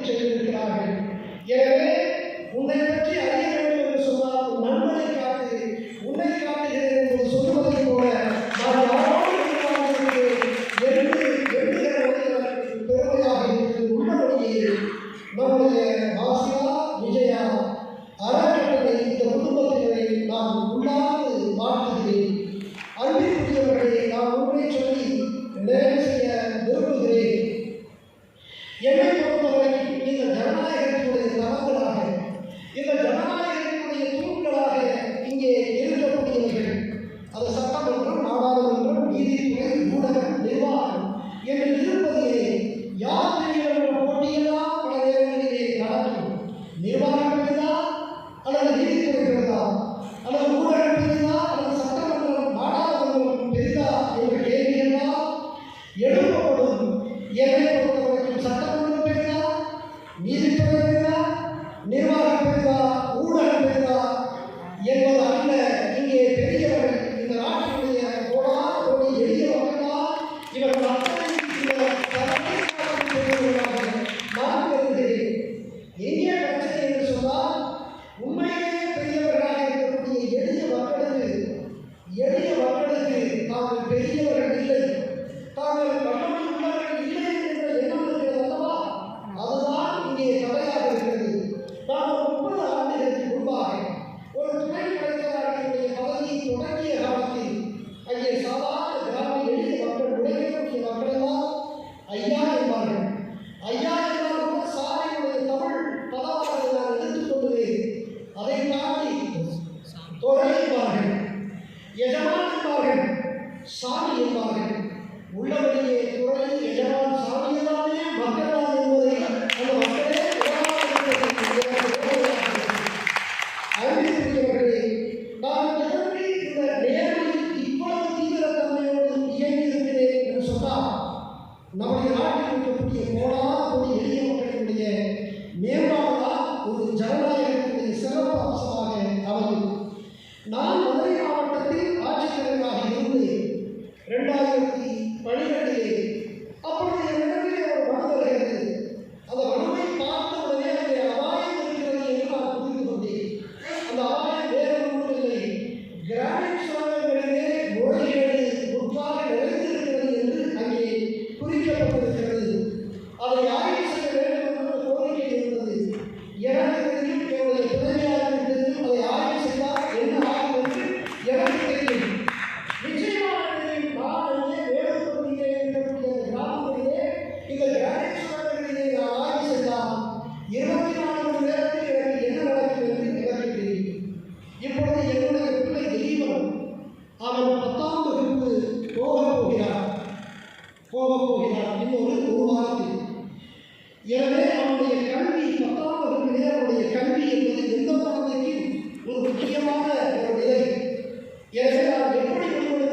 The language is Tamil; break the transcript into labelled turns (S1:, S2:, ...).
S1: செய்திருக்கிறார்கள். எனவே உன்னை பற்றி அறிய வேண்டும் என்று சொன்னால் உன் நண்பனை காட்டு, உன்னை காட்டுகிறேன் என்று சொல்வதை போல நான் யாரோடு பெருமையாக இருக்கிறது. உள்ளபடியே நம்முடைய ஆசியா விஜயா அறக்கட்டளை இந்த குடும்பத்தினரை நான் உள்ளாது வாழ்த்துகிறேன். அன்பிற்குரியவர்களை நான் ஒன்றை சொல்லி நிறைவு செய்ய விரும்புகிறேன். என்னை பொறுத்தவரைக்கும் இந்த ஜனநாயகத்தினுடைய தளங்களாக, இந்த ஜனநாயகத்தினுடைய தூண்களாக இங்கே இருக்கக்கூடியவர்கள், அது சட்டமன்றம், நாடாளுமன்றம், நீதித்துறை, ஊடகம், நிர்வாகம் என்று இருப்பதிலே யார் பெரியவர் என்ற போட்டியெல்லாம் பல நேரங்களிலே நடக்கும். நிர்வாகம் பெரிதா அல்லது நீதித்துறை பெரிதா அல்லது ஊடகம் பெரிதா அல்லது சட்டமன்றம், நாடாளுமன்றம் பெரிதா என்ற கேள்வியெல்லாம் எழுப்பப்படும். என்னை பொறுத்தவரைக்கும் சட்டமன்றம் பெரிதா, நீதித்துறை பெரிதா, நிர்வாகம் பெரிதா, ஊடகம் பெரிதா என்பது அல்ல. இங்கே பெரியவர்கள் இந்த நாட்டினுடைய கோடான எளிய மக்களால் இவர்கள் அத்தனை நான் கருதுகிறேன். எங்கே பிரச்சனை என்று சொன்னால், உண்மையிலேயே பெரியவர்களாக இருக்கக்கூடிய எளிய மக்களுக்கு தாங்கள் பெரியவர்கள் இல்லை, தாங்கள் வல்லமை உள்ளவர்கள் இல்லை என்ற எண்ணம் இருக்கிறது அல்லவா? அதுதான் இங்கே தடையாக இருக்கிறது. நான் 30 ஆண்டுகளுக்கு முன்பாக ஒரு துணை கலைஞராகிய பதவியை தொடங்கிய காலத்தில் அங்கே சாதாரண கிராம எளிய மக்கள், உழைக்கக்கூடிய மக்களெல்லாம் ஐயா என்பார்கள். ஐயா என்றால் கூட சாலையுடைய தமிழ் பதவாக நான் எடுத்துக்கொள்வேன். அதை தாண்டி தொலை என்பார்கள், எஜமான் என்பார்கள், சாமி என்பார்கள். உள்ளபடியே துறை, எஜமான், சாமி எல்லாமே மக்கள் தான் என்பதை அந்த மக்களே அறிவித்திருக்கிறவர்களே, நான் எதற்கு இந்த நேரத்தில் இவ்வளவு தீவிரத்தன்மையோடு இயங்கியிருக்கிறேன் என்று சொன்னால், நம்முடைய நாட்டில் இருக்கக்கூடிய கோடான எளிய மக்களினுடைய மேம்பாடுதான் ஒரு ஜனநாயகத்தினுடைய சிறப்பு அம்சமாக அமையும். நான் மதுரை மாவட்டத்தில் ஆட்சித்தலைவராக இருந்தேன் 2012. அப்பொழுது என்னிடத்திலே ஒரு மனு வருகிறது. அந்த மனுவை பார்த்த உடனே அங்கே அபாயம் இருக்கிறது என்று நான் புரிந்து கொண்டேன். அந்த அபாயம் வேறு ஒன்றும் இல்லை, கிரானைட் சுரங்கங்களிலே முறைகேடு முற்றாக நிறைந்திருக்கிறது என்று அங்கே குறிக்கப்பட்டிருக்கிறது. அதை ஆய்வு செய்ய வேண்டும் என்ற கோரிக்கை இருந்தது. எனக்கு தெரியும், என்னுடைய துணைவியாருக்கு தெரியும், அதை ஆய்வு செய்தால் என்ன ஆகும் என்று எனக்கு தெரியும். நிச்சயமாக தெரியும். நான் வேறுபடுத்தியே இருக்கக்கூடிய கிராமங்களிலே இந்த கிரானைட் சுரங்கங்களிலே நான் ஆய்வு செய்தால் 24 மணி நேரத்தில் எனக்கு என்ன நடக்கும் என்று எனக்கு தெரியும். இப்பொழுது என்னுடைய பிள்ளை திலீபன், அவன் 10ஆம் வகுப்பு போகப் போகிறார் இன்னொரு 1 வாரத்தில். எனவே அவனுடைய கல்வி, 10ஆம் வகுப்பிலே அவனுடைய கல்வி என்பது எந்த குழந்தைக்கும் ஒரு முக்கியமான ஒரு நிலை. எனவே நான் எப்படி முடிவெடுக்க